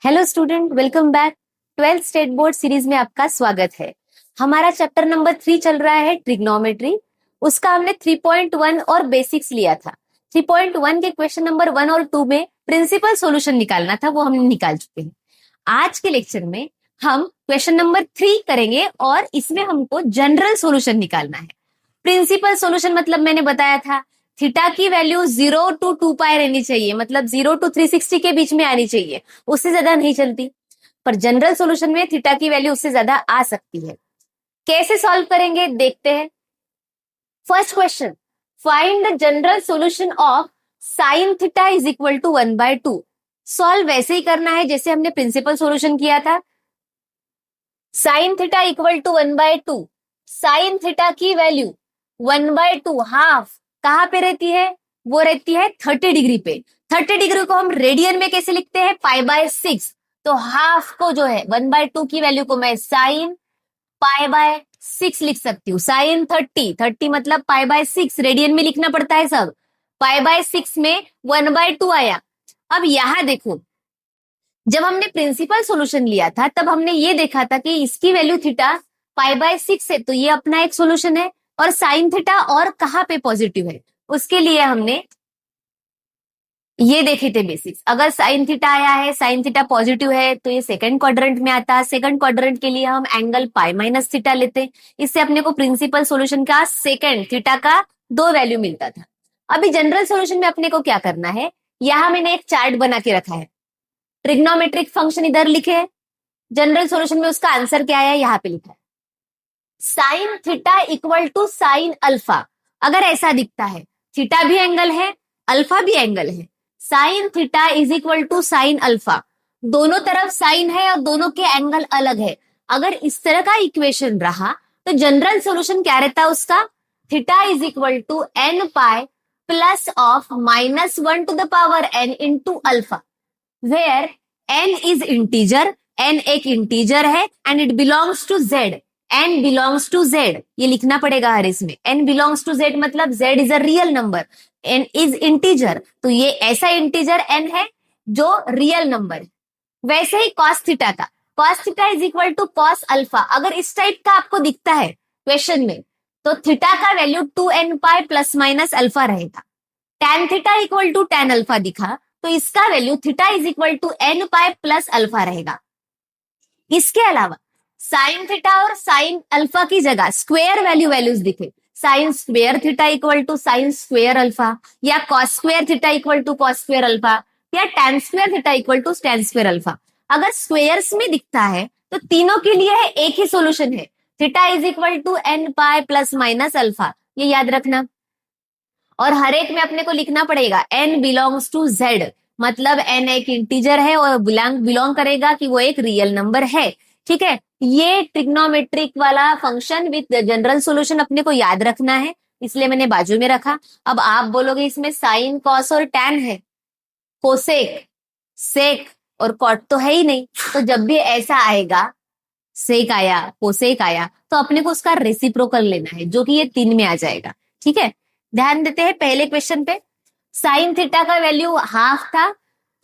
Hello student, welcome back. 12th state board series में आपका स्वागत है। हमारा चैप्टर नंबर 3 चल रहा है ट्रिग्नोमेट्री। उसका हमने 3.1 और बेसिक्स लिया था। 3.1 के क्वेश्चन नंबर 1 और 2 में प्रिंसिपल सॉल्यूशन निकालना था, वो हमने निकाल चुके हैं। आज के लेक्चर में हम क्वेश्चन नंबर 3 करेंगे और इसमें हमको जनरल सॉल्यूशन निकालना है। प्रिंसिपल सॉल्यूशन मतलब मैंने बताया था थीटा की वैल्यू 0 to 2 पाई रहनी चाहिए, मतलब 0 to 360 के बीच में आनी चाहिए, उससे ज्यादा नहीं चलती। पर जनरल सॉल्यूशन में थीटा की वैल्यू उससे ज्यादा आ सकती है। कैसे सॉल्व करेंगे देखते हैं। First question, find the general solution of sine theta is equal to 1/2। Solve वैसे ही करना है जैसे हमने प्रिंसिपल सॉल्यूशन किया था। Sine theta equal to 1/2। Sine theta की वैल्यू 1/2 हाफ कहां पे रहती है? वो रहती है 30 डिग्री पे। 30 डिग्री को हम रेडियन में कैसे लिखते हैं? π/6। तो हाफ को जो है 1/2 की वैल्यू को मैं साइन π/6 लिख सकती हूँ। साइन 30 मतलब π/6 रेडियन में लिखना पड़ता है सब। π/6 में 1/2 आया। अब यहां देखो, जब हमने प्रिंसिपल सॉल्यूशन लिया था तब हमने ये देखा था कि इसकी वैल्यू थीटा π/6 है, तो ये अपना एक सॉल्यूशन है। और साइन थीटा और कहां पे पॉजिटिव है, उसके लिए हमने ये देखे थे बेसिक्स। अगर साइन थीटा आया है, साइन थीटा पॉजिटिव है, तो ये सेकंड क्वाड्रेंट में आता है। सेकंड क्वाड्रेंट के लिए हम एंगल π-थीटा लेते हैं। इससे अपने को प्रिंसिपल सॉल्यूशन का सेकंड थीटा का 2 वैल्यू मिलता था। अभी जनरल सॉल्यूशन में अपने को क्या करना है, यहां मैंने एक चार्ट बना के रखा है। ट्रिग्नोमेट्रिक फंक्शन इधर लिखे है, जनरल सॉल्यूशन में उसका आंसर क्या आया यहाँ पे लिखा है। Sine theta equal to sine alpha. अगर ऐसा दिखता है, थीटा भी एंगल है, अल्फा भी एंगल है, sine theta is equal to sine alpha. दोनों तरफ साइन है और दोनों के एंगल अलग है। अगर इस तरह का इक्वेशन रहा तो जनरल सॉल्यूशन क्या रहता है उसका? Theta is equal to n pi plus of -1 to the power n into alpha, where n is integer, n एक इंटीजर है and it belongs to z। n belongs to z, ये लिखना पड़ेगा हर इसमें। n बिलोंग्स टू z मतलब z is a real number, n is integer, तो ये ऐसा इंटीजर n है जो रियल नंबर है। वैसे ही cos थीटा का, cos theta is equal to cos alpha. अगर इस टाइप का आपको दिखता है क्वेश्चन में, तो थीटा का value 2n pi plus minus alpha रहेगा। tan theta equal to tan alpha दिखा तो इसका value theta is equal to n pi plus alpha रहेगा। इसके अलावा साइन थीटा और साइन अल्फा की जगह स्क्वायर वैल्यूज दिखे, sine square theta equal to sine square alpha, या cos square theta equal to cos square alpha, या tan square theta equal to tan square alpha. अगर स्क्वायर्स में दिखता है तो तीनों के लिए है एक ही सॉल्यूशन है, theta is equal to n pi plus minus alpha, ये याद रखना। और हर एक में अपने को लिखना पड़ेगा n बिलोंग्स टू z, मतलब n एक इंटीजर है और बिलोंग करेगा कि वो एक रियल नंबर है। ठीक है, ये ट्रिग्नोमेट्रिक वाला फंक्शन विद जनरल सॉल्यूशन अपने को याद रखना है, इसलिए मैंने बाजू में रखा। अब आप बोलोगे इसमें साइन कॉस और टैन है, कोसेक सेक और कॉट तो है ही नहीं, तो जब भी ऐसा आएगा, सेक आया कोसेक आया, तो अपने को उसका रेसिप्रोकल लेना है, जो कि ये 3 में आ जाएगा। ठीक है, ध्यान देते हैं पहले क्वेश्चन पे। साइन थीटा का वैल्यू हाफ था,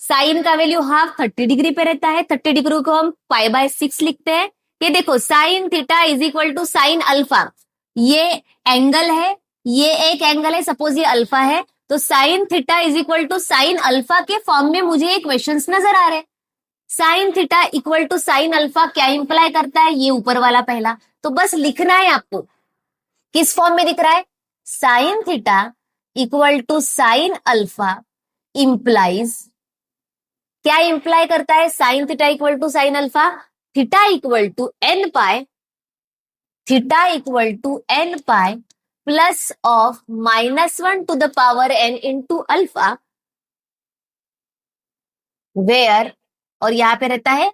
साइन का वैल्यू हाफ 30 डिग्री पे रहता है। 30 डिग्री को हम π/6 लिखते हैं। ये देखो sine theta is equal to sine alpha, ये एंगल है, ये एक एंगल है, सपोज ये अल्फा है, तो sine theta is equal to sine alpha के फॉर्म में मुझे ये क्वेश्चंस नजर आ रहे हैं। Sine theta equal to sine alpha क्या इंप्लाई करता है? ये ऊपर वाला पहला, तो बस लिखना है आपको। किस फॉर्म में दिख रहा है? Sine theta equal to sine alpha implies, क्या इंप्लाई करता है? Sine theta equal to sine alpha, theta equal to n pi, theta equal to n pi plus of -1 to the power n into alpha, where, और यहां पे रहता है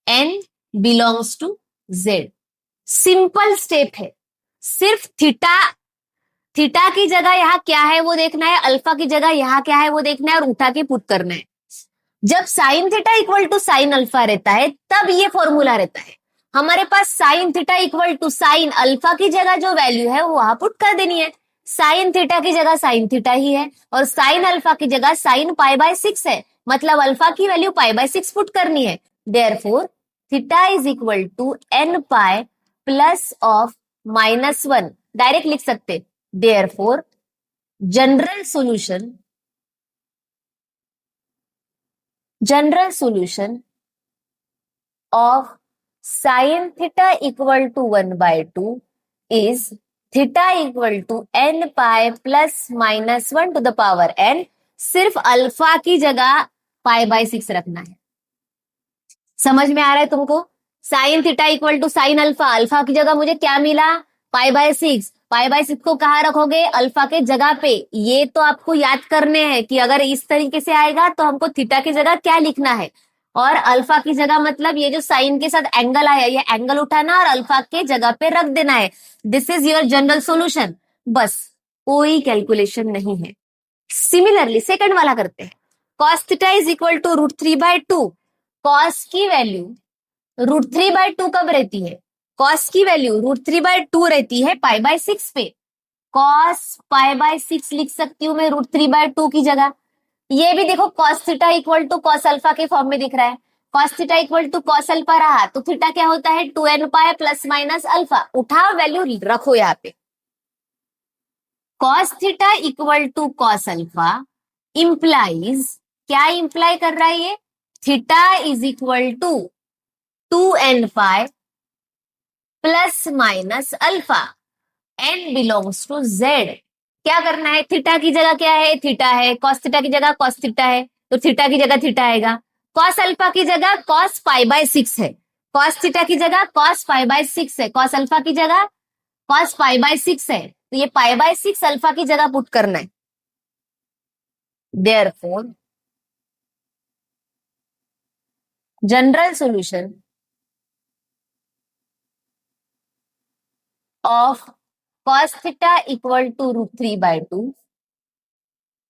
n belongs to z। Simple step है, सिर्फ theta की जगह यहाँ क्या है वो देखना है, अल्फा की जगह यहाँ क्या है वो देखना है और उठा के पुट करना है। जब sine theta equal to sine alpha रहता है तब ये फॉर्मूला रहता है हमारे पास। Sine theta equal to sine alpha की जगह जो वैल्यू है वो वहां पुट कर देनी है। साइन थीटा की जगह साइन थीटा ही है और साइन अल्फा की जगह साइन π/6 है, मतलब अल्फा की वैल्यू पाई बाय 6 पुट करनी है। Therefore theta is equal to n pi plus of -1, direct लिख सकते। Therefore general solution of sin theta equal to 1 by 2 is theta equal to n pi plus minus 1 to the power n। सिर्फ alpha की जगह पाई by 6 रखना है। समझ में आ रहा है तुमको? Sine theta equal to sine alpha, alpha की जगह मुझे क्या मिला? पाई बाय 6। पाई बाय 6 को कहाँ रखोगे? अल्फा के जगह पे। ये तो आपको याद करने हैं कि अगर इस तरीके से आएगा तो हमको थीटा की जगह क्या लिखना है, और अल्फा की जगह मतलब ये जो साइन के साथ एंगल आया, ये एंगल उठाना और अल्फा के जगह पे रख देना है। This is your general solution. बस, कोई कैलकुलेशन नहीं है। सिमिलरली सेकंड वाला करते हैं। cos theta is equal to √3/2। cos की वैल्यू √3/2 कब रहती है? cos की वैल्यू √3/2 रहती है पाई बाय 6 पे। cos पाई बाय 6 लिख सकती हूँ मैं √3/2 की जगह। ये भी देखो cos theta equal to cos alpha के फॉर्म में दिख रहा है। cos theta equal to cos alpha रहा तो थीटा क्या होता है? 2n pi plus minus alpha. उठाओ वैल्यू रखो यहाँ पे। cos theta equal to cos alpha implies, क्या इंप्लाई कर रहा है ये? Theta is equal to 2n pi plus minus alpha, n belongs to z। क्या करना है? थीटा की जगह क्या है? थीटा है। cos थीटा की जगह cos थीटा है, तो थीटा की जगह थीटा आएगा। cos अल्फा की जगह cos पाई बाय 6 है। cos थीटा की जगह cos पाई बाय 6 है। cos अल्फा की जगह cos पाई बाय 6 है, तो ये पाई बाय 6 अल्फा की जगह पुट करना है। Therefore general solution of cos theta equal to √3/2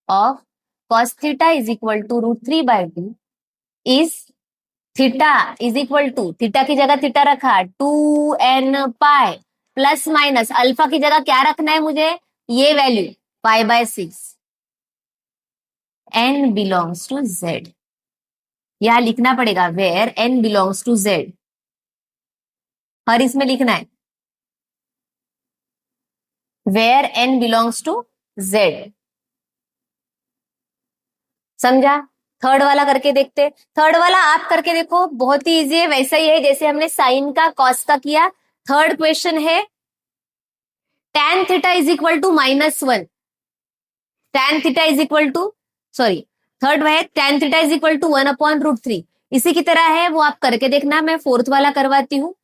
of cos theta is equal to √3/2 is theta is equal to, theta की जगह थीटा रखा 2n pi plus minus alpha की जगह क्या रखना है मुझे? ये value pi by 6, n belongs to z। यहां लिखना पड़ेगा where n belongs to z, और इसमें लिखना है where n belongs to z। समझा? थर्ड वाला करके देखते। थर्ड वाला आप करके देखो, बहुत ही इजी है, वैसा ही है जैसे हमने साइन का कॉस का किया। थर्ड क्वेश्चन है tan theta is equal to -1। tan theta is equal to, sorry, third है tan theta is equal to 1/√3। इसी की तरह है, वो आप करके देखना। मैं फोर्थ वाला करवाती हूँ।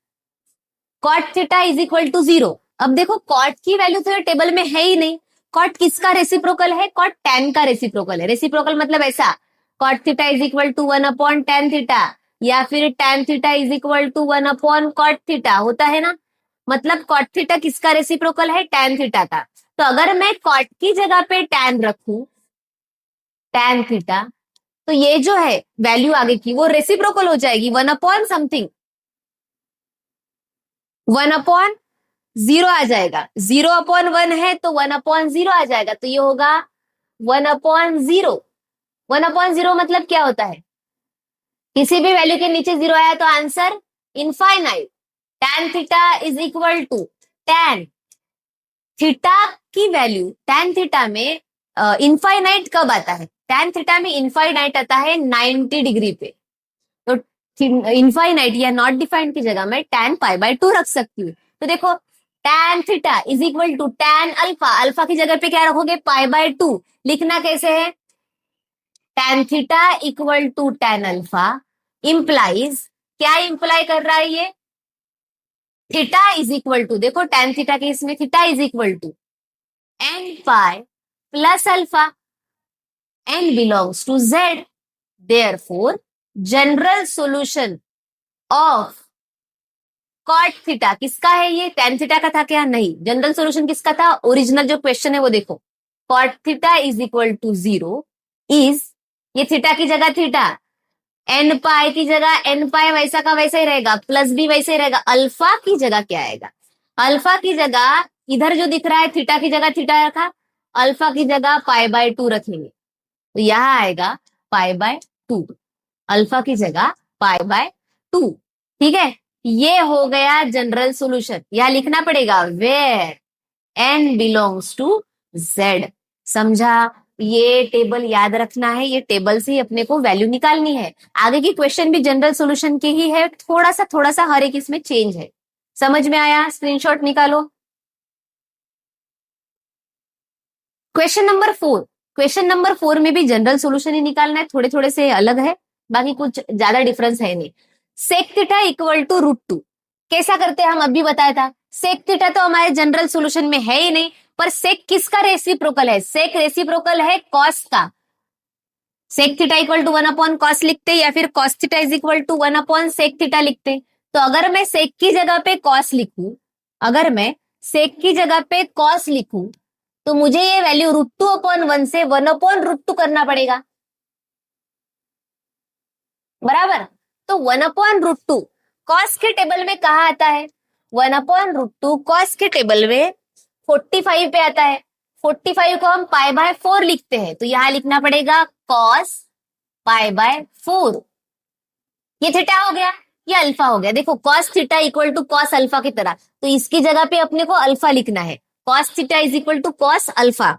cot theta is equal to 0। अब देखो cot की वैल्यू तो टेबल में है ही नहीं। cot किसका रेसिप्रोकल है? cot tan का रेसिप्रोकल है। रेसिप्रोकल मतलब ऐसा, cot theta is equal to 1/tan theta, या फिर tan theta is equal to 1/cot theta होता है ना। मतलब cot थीटा किसका रेसिप्रोकल है? tan थीटा का। तो अगर मैं cot की जगह पे tan रखूं, tan थीटा, तो ये जो है वैल्यू आगे की वो रेसिप्रोकल हो जाएगी 1/समथिंग, 1/0 आ जाएगा। 0/1 है तो 1/0 आ जाएगा, तो ये होगा 1/0। 1/0 मतलब क्या होता है? किसी भी वैल्यू के नीचे 0 आया तो answer infinite. tan theta is equal to tan theta की वैल्यू, tan थीटा में इनफाइनाइट कब आता है? tan थीटा में इनफाइनाइट आता है 90 डिग्री पे। तो इनफाइनाइट या नॉट डिफाइंड की जगह मैं tan पाई बाय 2 रख सकती हूँ। तो देखो tan theta is equal to tan alpha, alpha की जगह पे क्या रखोगे? Pi by 2। लिखना कैसे है? tan theta equal to tan alpha implies, क्या इंप्लाई कर रहा है ये? थीटा इज इक्वल टू, देखो tan थीटा के इसमें theta is equal to n pi plus alpha, n belongs to z। Therefore general solution of cot theta किसका है? ये tan थीटा का था क्या? नहीं। जनरल सॉल्यूशन किसका था? ओरिजिनल जो क्वेश्चन है वो देखो, cot theta is equal to 0 is, ये थीटा की जगह थीटा, n पाई की जगह n पाई वैसा का वैसा ही रहेगा, प्लस भी वैसे ही रहेगा। अल्फा की जगह क्या आएगा? अल्फा की जगह इधर जो दिख रहा है थीटा की जगह थीटा रखा, अल्फा की जगह पाई बाय 2 रखेंगे, तो यहां आएगा पाई बाय 2, अल्फा की जगह π/2। ठीक है, ये हो गया जनरल सॉल्यूशन। यह लिखना पड़ेगा where n belongs to z। समझा? ये टेबल याद रखना है, ये टेबल से ही अपने को वैल्यू निकालनी है। आगे की क्वेश्चन भी जनरल सॉल्यूशन के ही है, थोड़ा सा हर एक इसमें चेंज है। समझ में आया? स्क्रीनशॉट निकालो। Question number 4। क्वेश्चन नंबर 4 में भी जनरल सॉल्यूशन ही निकालना है, थोड़े थोड़े से अलग है, बाकी कुछ ज्यादा डिफरेंस है नहीं। सेक थीटा इक्वल टू √2 कैसा करते हैं हम अभी बताया था। सेक थीटा तो हमारे जनरल सॉल्यूशन में है ही नहीं, पर सेक किसका रेसिप्रोकल है? सेक रेसिप्रोकल है कॉस का। सेक थीटा इक्वल टू 1/cos लिखते या फिर cos theta is equal to 1/sec theta लिखते। तो अगर मैं सेक की जगह पे cos लिखूं, अगर मैं सेक की जगह पे cos लिखूं, तो मुझे ये वैल्यू √2/1 से 1/√2 करना पड़ेगा, बराबर। तो 1/√2 cos के टेबल में कहा आता है? 1/√2 cos के टेबल में 45 पे आता है। 45 को हम π/4 लिखते हैं, तो यहां लिखना पड़ेगा cos π/4। ये थीटा हो गया, ये अल्फा हो गया। देखो cos theta equal to cos alpha की तरह, तो इसकी जगह पे अपने को अल्फा लिखना है। cos theta is equal to cos alpha.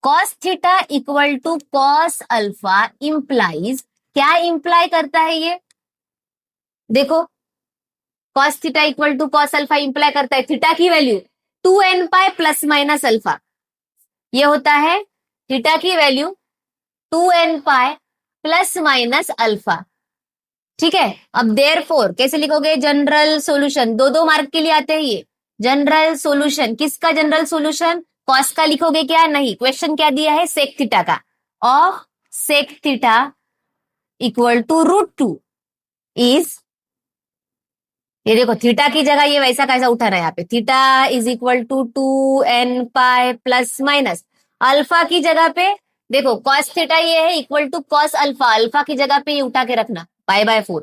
cos theta equal to cos alpha implies, क्या इंप्लाई करता है ये? देखो cos theta equal to cos alpha imply करता है थीटा की value 2n pi plus minus alpha. ये होता है थीटा की value 2n pi plus minus alpha. ठीक है, अब देयरफॉर कैसे लिखोगे? जनरल सॉल्यूशन, 2 मार्क के लिए आते हैं ये। जनरल सॉल्यूशन, किसका जनरल सॉल्यूशन? कॉस का लिखोगे क्या? नहीं, क्वेश्चन क्या दिया है? सेक थीटा का। Of sec theta equal to √2 is, ये देखो थीटा की जगह ये वैसा कैसा उठाना है यहाँ पे, theta is equal to 2n pi plus minus alpha की जगह पे देखो cos थीटा ये है equal to cos alpha, alpha की जगह पे ये उठा के रखना π/4,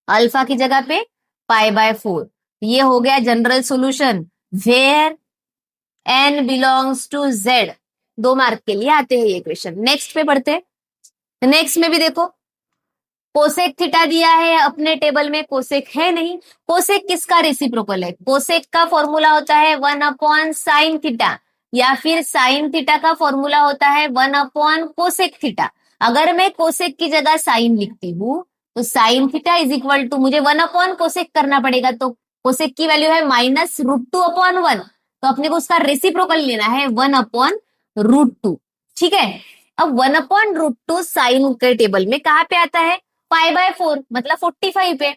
अल्फा की जगह पे π/4। ये हो गया general solution where n belongs to z। 2 mark के लिए आते हैं ये क्वेश्चन। नेक्स्ट पे पढ़ते हैं। नेक्स्ट में भी देखो कोसेक थीटा दिया है अपने टेबल में, कोसेक है नहीं। कोसेक किसका रेसिप्रोकल है? कोसेक का फॉर्मूला होता है 1/sin थीटा, या फिर साइन थीटा का फॉर्मूला होता है 1/कोसेक थीटा। अगर मैं कोसेक की जगह साइन लिखती हूँ, तो sine theta is equal to, मुझे 1/कोसेक करना पड़ेगा, तो कोसेक की वैल्यू है -√2/1, तो अपने को उसका रेसिप्रोकल लेना है 1/√2। ठीक है, अब 1/√2 साइन के टेबल में कहाँ पे आता है? π/4 मतलब 45 पे।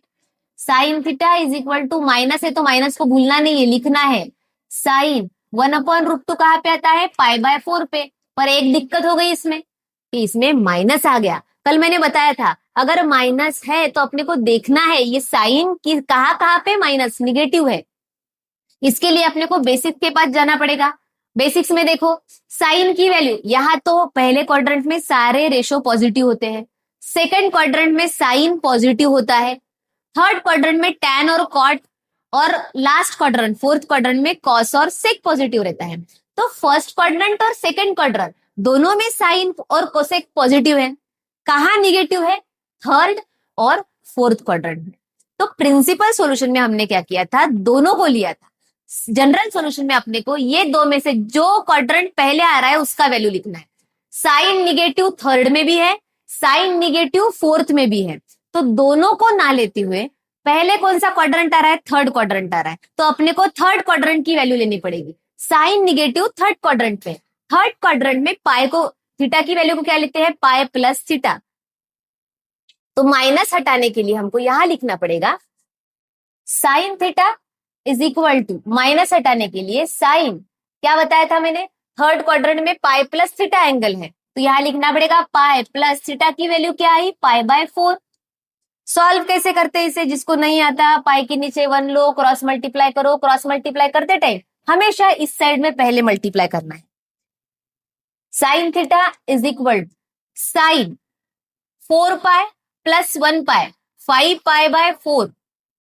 Sine theta is equal to, minus है तो माइनस को भूलना नहीं है, लिखना है साइन 1/√2 कहाँ पे आता है? π/4 पे। पर एक दिक्कत हो गई इसमें, कि इसमें माइनस आ गया। कल मैंने बताया था अगर माइनस है तो अपने को देखना है ये साइन की कहाँ पे माइनस निगेटिव है। इसके लिए अपने को बेसिक्स के पास जाना पड़ेगा। बेसिक्स में देखो साइन की वैल्यू, यहाँ तो पहले क्वाड्रेंट में सारे रेशो पॉजिटिव होते हैं, सेकंड क्वाड्रेंट में साइन पॉजिटिव होता है, थर्ड क्वाड्रेंट में टैन और कॉट, और लास्ट क्वाड्रेंट फोर्थ क्वाड्रेंट में कॉस और सेक पॉजिटिव रहता है। तो फर्स्ट क्वाड्रेंट और सेकंड क्वाड्रेंट दोनों में साइन और कोसेक पॉजिटिव है, कहाँ निगेटिव है? थर्ड और फोर्थ क्वाड्रेंट में। तो प्रिंसिपल सॉल्यूशन में हमने क्या किया था? दोनों को लिया था। जनरल सॉल्यूशन में अपने को ये 2 में से जो क्वाड्रेंट पहले आ रहा है उसका वैल्यू लिखना है। साइन निगेटिव थर्ड में भी है, साइन निगेटिव फोर्थ में भी है, तो दोनों को ना लेते हुए पहले कौन सा क्वाड्रेंट आ रहा है? थर्ड क्वाड्रेंट आ रहा है, तो अपने को थर्ड क्वाड्रेंट की वैल्यू लेनी पड़ेगी। साइन निगेटिव थर्ड क्वाड्रेंट पे, थर्ड क्वाड्रेंट में पाई को, थीटा की वैल्यू को क्या लेते हैं? Pi plus theta. तो माइनस हटाने के लिए हमको यहां लिखना पड़ेगा sine theta is equal to, minus हटाने के लिए साइन, क्या बताया था मैंने? थर्ड क्वाड्रेंट में पाई प्लस थीटा एंगल है, तो यहां लिखना पड़ेगा पाई प्लस थीटा की वैल्यू क्या आई? π/4। सॉल्व कैसे करते हैं इसे? जिसको नहीं आता, पाई के नीचे 1 लो, क्रॉस मल्टीप्लाई करो। क्रॉस मल्टीप्लाई करते टाइम हमेशा इस साइड में पहले मल्टीप्लाई करना है। Sine theta is equal sine 4 pi plus 1 pi, 5 π/4,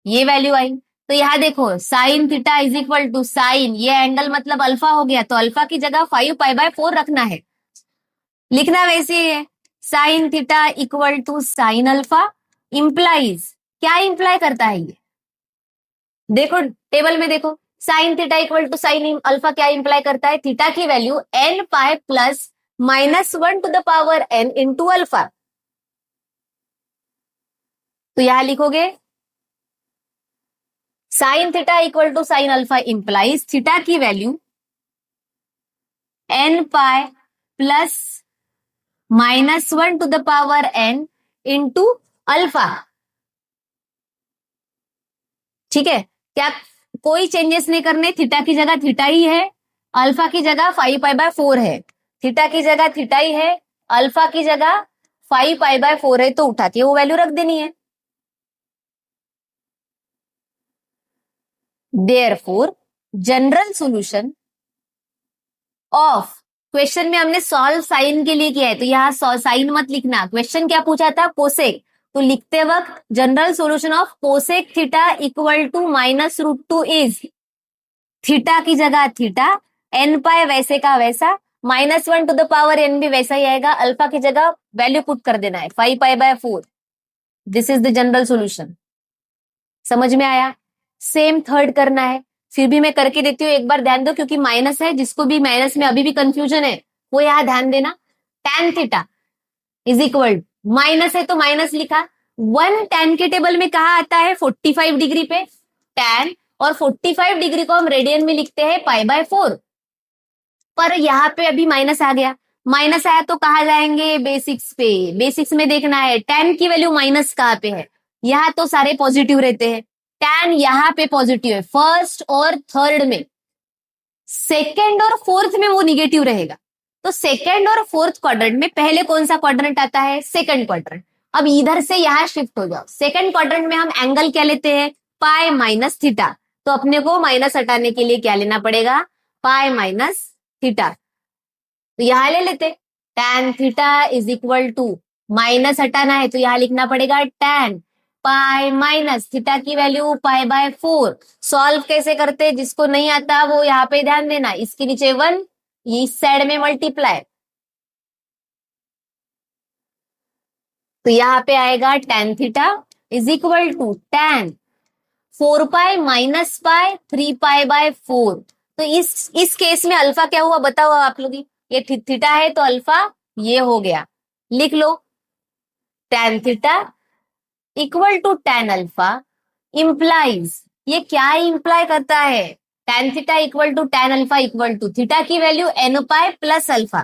ये वैल्यू आई। तो यहां देखो sine theta is equal to sine, ये एंगल मतलब अल्फा हो गया, तो अल्फा की जगह 5 π/4 रखना है। लिखना वैसे ही है, sine theta equal to sine alpha implies, क्या इंप्लाई करता है ये, देखो टेबल में देखो, sine theta equal to sine alpha क्या इंप्लाई करता है, थीटा की value N pi plus -1 to the power N into alpha. तो यहां लिखोगे sine theta equal to sine alpha implies theta की value N pi plus -1 to the power N into alpha. ठीक है, क्या कोई चेंजेस नहीं करने, थीटा की जगह थीटा ही है, अल्फा की जगह 5π/4 है, थीटा की जगह थीटा ही है, अल्फा की जगह 5π/4 है, तो उठा के वो वैल्यू रख देनी है। Therefore general solution of, question में हमने सॉल्व साइन के लिए किया है, तो यहाँ साइन मत लिखना, क्वेश्चन क्या पूछा था, कोसेक, तो लिखते वक्त general solution of cosec theta equal to -√2 is, theta की जगह थीटा, एन पाई वैसे का वैसा, -1 टू द पावर एन भी वैसा ही आएगा, अल्फा की जगह वैल्यू पुट कर देना है 5π/4। This is the general solution. समझ में आया? सेम थर्ड करना है, फिर भी मैं करके देती हूँ, एक बार ध्यान दो, क्योंकि माइनस है, जिसको भी माइनस में अभी भी कंफ्यूजन है वो यहाँ ध्यान देना। tan theta is equal, minus है तो माइनस लिखा, 1 tan के टेबल में कहा आता है 45 डिग्री पे tan, और 45 डिग्री को हम रेडियन में लिखते हैं π/4, पर यहाँ पे अभी माइनस आ गया, माइनस आया तो कहा जाएंगे बेसिक्स पे, बेसिक्स में देखना है tan की वैल्यू माइनस कहाँ पे है, यहाँ तो सारे पॉजिटिव रहते हैं, tan यहाँ पे पॉजिटिव है फर्स्ट और थर्ड में, सेकेंड और फोर्थ में वो निगेटिव रहेगा, तो सेकेंड और फोर्थ क्वाड्रेंट में पहले कौन सा क्वाड्रेंट आता है, सेकंड क्वाड्रेंट। अब इधर से यहां शिफ्ट हो जाओ, सेकंड क्वाड्रेंट में हम एंगल क्या लेते हैं, पाई माइनस थीटा, तो अपने को माइनस हटाने के लिए क्या लेना पड़ेगा, पाई माइनस थीटा, तो यहां ले लेते tan theta is equal to, minus हटाना है तो यहां लिखना पड़ेगा tan पाई माइनस थीटा की वैल्यू π/4। सॉल्व कैसे करते, जिसको नहीं आता वो यहाँ पे ध्यान देना, इसके नीचे 1, इस साइड में मल्टीप्लाई, तो यहाँ पे आएगा tan theta is equal to tan 4π minus pi 3π/4। तो इस केस में अल्फा क्या हुआ बताओ आप लोग, ये थीटा है तो अल्फा ये हो गया, लिख लो tan theta equal to tan alpha implies, ये क्या इंप्लाई करता है, tan theta equal to tan alpha equal to theta की value n pi plus alpha,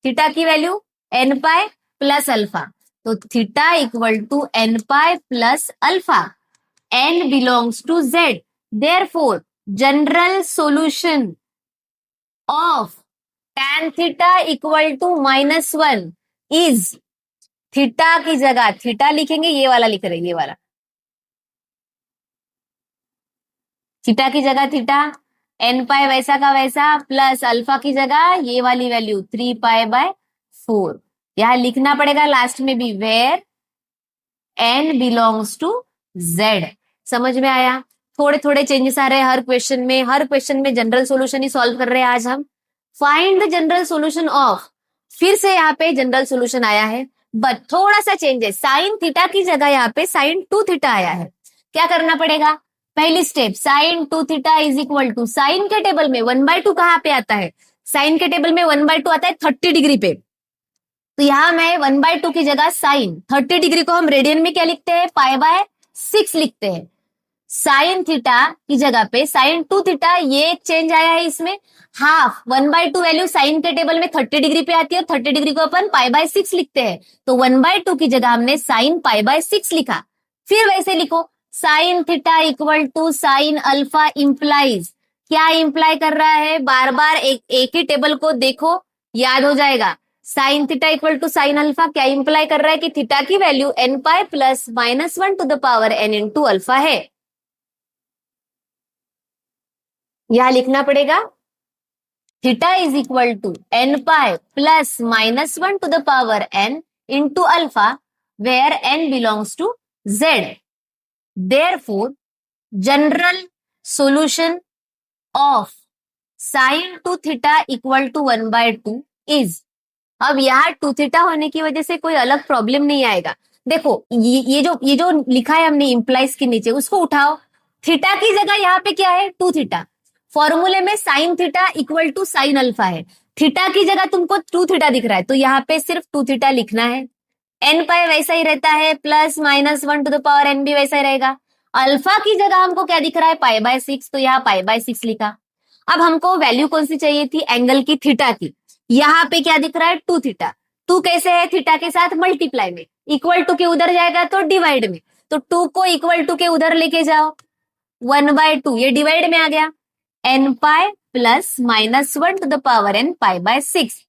theta की value n pi plus alpha, तो theta equal to n pi plus alpha, n belongs to z, therefore general solution of tan theta equal to -1 is, theta की जगह theta लिखेंगे, ये वाला लिख रहे, ये वाला थीटा की जगह थीटा, n पाई वैसा का वैसा प्लस अल्फा की जगह ये वाली वैल्यू 3π/4, यहां लिखना पड़ेगा लास्ट में भी where n belongs to z। समझ में आया? थोड़े थोड़े चेंजेस आ रहे हैं हर क्वेश्चन में, हर क्वेश्चन में जनरल सॉल्यूशन ही सॉल्व कर रहे हैं आज हम। Find the general solution of, फिर से यहाँ पे जनरल सॉल्यूशन आया है, बट थोड़ा सा चेंज है, साइन थीटा की जगह यहाँ पे साइन 2 थीटा आया है। क्या करना पड़ेगा, पहली step sine 2 theta is equal to, sine के टेबल में 1/2 कहाँ पे आता है, साइन के टेबल में 1/2 आता है 30 डिग्री पे, तो यहां मैं 1/2 की जगह साइन 30 डिग्री को हम रेडियन में क्या लिखते हैं, π/6 लिखते हैं, साइन थीटा की जगह पे साइन 2 थीटा, ये एक चेंज आया है इसमें, हाफ 1/2 वैल्यू साइन के टेबल में 30 डिग्री पे आती है और 30 डिग्री को अपन π/6 लिखते हैं, तो 1/2 की जगह हमने साइन π/6 लिखा। फिर वैसे लिखो sine theta equal to sine alpha implies, क्या इंप्लाई कर रहा है, बार बार एक ही टेबल को देखो याद हो जाएगा, sine theta equal to sine alpha क्या इंप्लाई कर रहा है कि थीटा की value n pi plus -1 to the power n into alpha है, यहां लिखना पड़ेगा theta is equal to n pi plus -1 to the power n into alpha, where n belongs to z, therefore general solution of sine 2 theta equal to 1/2 is, अब यहाँ to theta होने की वजह से कोई अलग प्रॉब्लम नहीं आएगा। देखो ये जो लिखा है हमने इम्प्लाइज के नीचे, उसको उठाओ। थीटा की जगह यहाँ पे क्या है, टू थीटा। फॉर्मूले में sine theta equal to sine alpha है। थीटा की जगह तुमको टू थीटा दिख रहा है, तो यहाँ पे सिर्फ टू थीटा लिखना है। एन पाई वैसा ही रहता है, plus minus one to the power n भी वैसा ही रहेगा। अल्फा की जगह हमको क्या दिख रहा है, पाई बाय सिक्स, तो यहाँ पाई बाय सिक्स लिखा। अब हमको वैल्यू कौन सी चाहिए थी, एंगल की, थीटा की। यहाँ पे क्या दिख रहा है, टू थीटा। टू कैसे है, थीटा के साथ मल्टीप्लाई में, इक्वल टू के उधर जाएगा तो डिवाइड में, तो टू को इक्वल टू के उधर लेके जाओ, वन बाय टू, ये डिवाइड में आ गया। N pi plus minus one to the power n pi by six.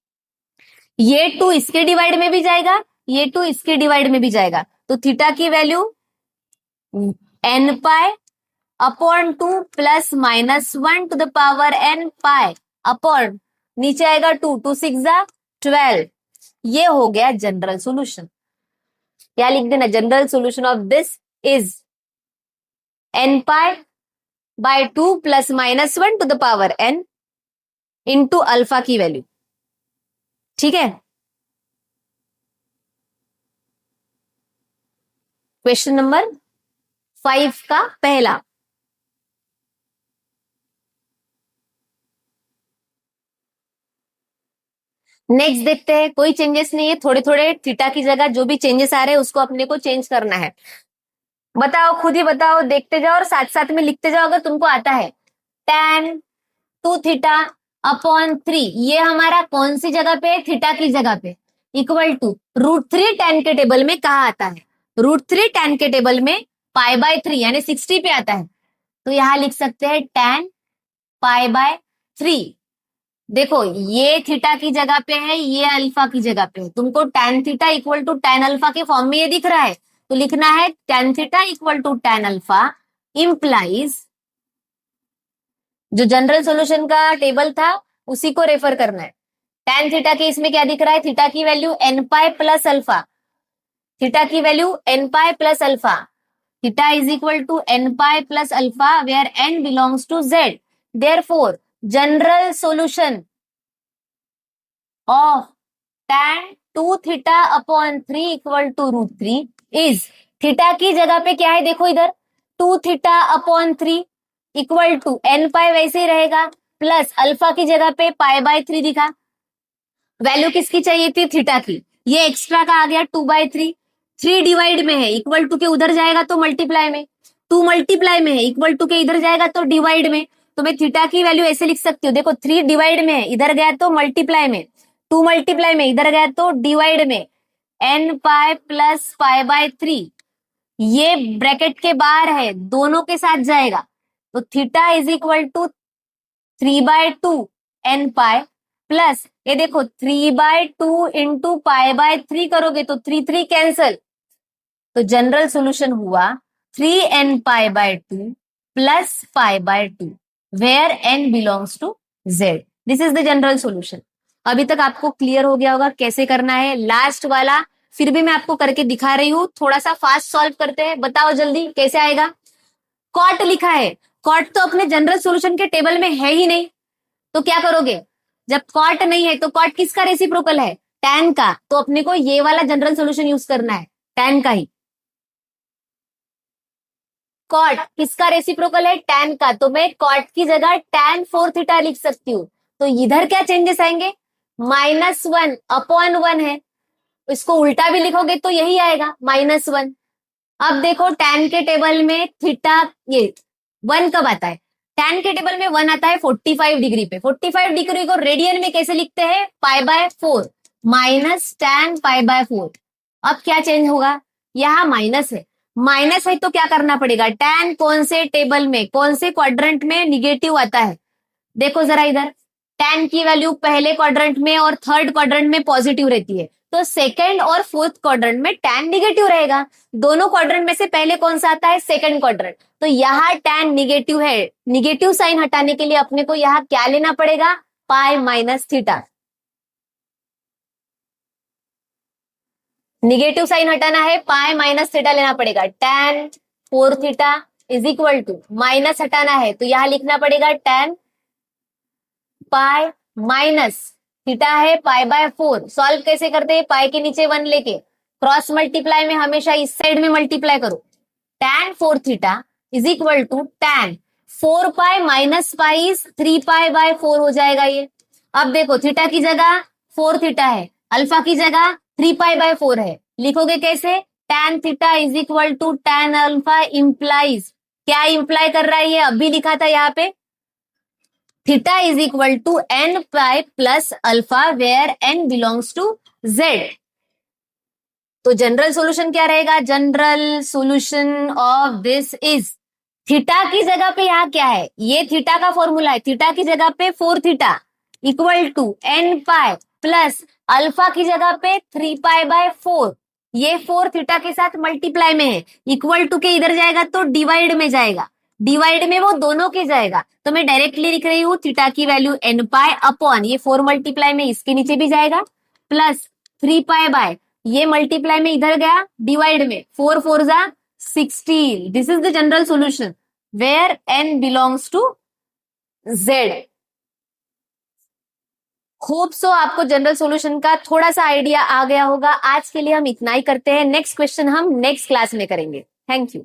ये टू इसके डिवाइड में भी जाएगा, ये टू इसके डिवाइड में भी जाएगा, तो थीटा की value N pi upon two plus minus one to the power n pi upon, नीचे आएगा टू, टू सिक्स जा 12। ये हो गया जनरल सॉल्यूशन। क्या लिख देना, general solution of this is n pi by two plus minus one to the power N into alpha की वैल्यू। ठीक है, क्वेश्चन नंबर 5 का पहला। नेक्स्ट देखते हैं, कोई चेंजेस नहीं है, थोड़े थोड़े थीटा की जगह जो भी चेंजेस आ रहे हैं उसको अपने को चेंज करना है। बताओ, खुद ही बताओ, देखते जाओ और साथ साथ में लिखते जाओ अगर तुमको आता है। tan two theta upon three, ये हमारा कौन सी जगह पे, थीटा की जगह पे, equal to root three tan के टेबल में कहा आता है, रूट थ्री tan के टेबल में पाई बाय थ्री यानी 60 पे आता है, तो यहां लिख सकते हैं tan पाई बाय थ्री। देखो ये थीटा की जगह पे है, ये अल्फा की जगह पे है, तुमको tan theta equal to tan alpha के फॉर्म में ये दिख रहा है, तो लिखना है tan theta equal to tan alpha implies, जो जनरल सॉल्यूशन का टेबल था उसी को रेफर करना है। tan थीटा के इसमें क्या दिख रहा है, थीटा की value n pi plus alpha, theta की value n pi plus alpha, theta is equal to n pi plus alpha where n belongs to z। Therefore general solution of tan two theta upon three equal to root three is, theta की जगह पे क्या है देखो इधर, two theta upon three equal to n pi वैसे ही रहेगा, प्लस अल्फा की जगह पे पाई बाय थ्री दिखा। वैल्यू किसकी चाहिए थी, थीटा की, ये एक्स्ट्रा का आ गया two by three, three divide में है, इक्वल टू के उधर जाएगा तो मल्टीप्लाई में, टू मल्टीप्लाई में है, इक्वल टू के इधर जाएगा तो डिवाइड में, तो मैं थीटा की वैल्यू ऐसे लिख सकती हूँ, देखो थ्री डिवाइड में है, इधर गया तो मल्टीप्लाई में, टू मल्टीप्लाई में, इधर गया तो डिवाइड में, n pi plus pi by three, ये ब्रैकेट के बाहर है, दोनों के साथ जाएगा, तो theta is equal to three by two n pi plus, ये देखो three by two into pi by three करोगे तो थ्री थ्री कैंसल, तो जनरल सॉल्यूशन हुआ three n pi by two plus pi by two where n belongs to Z. This is the general solution. अभी तक आपको clear हो गया होगा कैसे करना है। लास्ट वाला फिर भी मैं आपको करके दिखा रही हूँ, थोड़ा सा फास्ट सॉल्व करते हैं, बताओ जल्दी कैसे आएगा। कॉट लिखा है, कॉट तो अपने जनरल सॉल्यूशन के टेबल में है ही नहीं, तो क्या करोगे, जब कॉट नहीं है तो कॉट किसका रेसिप्रोकल है, tan का, तो अपने को ये वाला जनरल सॉल्यूशन यूज करना है, tan का ही। कॉट किसका रेसिप्रोकल है, tan का, तो मैं कॉट की जगह tan फोर थीटा लिख सकती हूँ, तो इधर क्या चेंजेस आएंगे, माइनस वन अपॉन वन है, इसको उल्टा भी लिखोगे तो यही आएगा माइनस वन। अब देखो tan के टेबल में थीटा, ये वन कब आता है, tan के टेबल में वन आता है 45 डिग्री पे, 45 डिग्री को रेडियन में कैसे लिखते हैं, pi by four minus tan pi by four. अब क्या चेंज होगा, यहाँ माइनस है तो क्या करना पड़ेगा, tan कौन से टेबल में, कौन से क्वाड्रेंट में निगेटिव आता है, देखो जरा इधर, tan की वैल्यू पहले क्वाड्रेंट में और थर्ड क्वाड्रेंट में पॉजिटिव रहती है, तो सेकंड और फोर्थ क्वाड्रेंट में tan निगेटिव रहेगा। दोनों क्वाड्रेंट में से पहले कौन सा आता है, सेकंड क्वाड्रेंट, तो यहाँ tan निगेटिव है, निगेटिव साइन हटाने के लिए अपने को यहाँ क्या लेना पड़ेगा, pi minus theta. Negative sign हटाना है, पाई माइनस थीटा लेना पड़ेगा, tan four theta is equal to, minus हटाना है तो यहाँ लिखना पड़ेगा tan पाई माइनस थीटा है पाई बाय 4। सॉल्व कैसे करते हैं? पाई के नीचे 1 लेके क्रॉस मल्टीप्लाई में हमेशा इस साइड में मल्टीप्लाई करो। tan 4 theta is equal to tan 4 pi minus pi is 3 pi by 4 हो जाएगा ये। अब देखो थीटा की जगह 4 थीटा है, अल्फा की जगह 3 पाई बाय 4 है। लिखोगे कैसे? tan theta is equal to tan alpha implies, क्या इंप्लाई कर रहा है ये अभी लिखा था यहाँ पे, theta is equal to n pi plus alpha where n belongs to z। तो जनरल सॉल्यूशन क्या रहेगा? General solution of this is, theta की जगह पे यहाँ क्या है, ये थीटा का फॉर्मूला है, थीटा की जगह पे 4 theta equal to n pi plus alpha की जगह पे 3 पाई बाय 4, ये 4 थीटा के साथ मल्टीप्लाई में है, इक्वल टू के इधर जाएगा तो डिवाइड में जाएगा, डिवाइड में वो दोनों के जाएगा, तो मैं डायरेक्टली लिख रही हूँ थीटा की वैल्यू n पाई अपॉन ये 4 मल्टीप्लाई में इसके नीचे भी जाएगा प्लस 3 पाई बाय ये मल्टीप्लाई में इधर गया डिवाइड में 4 4 जा 16। This is the general solution where n belongs to z। Hope so आपको जनरल सॉल्यूशन का थोड़ा सा आइडिया आ गया होगा। आज के लिए हम इतना ही करते हैं, नेक्स्ट क्वेश्चन हम नेक्स्ट क्लास में करेंगे। Thank you.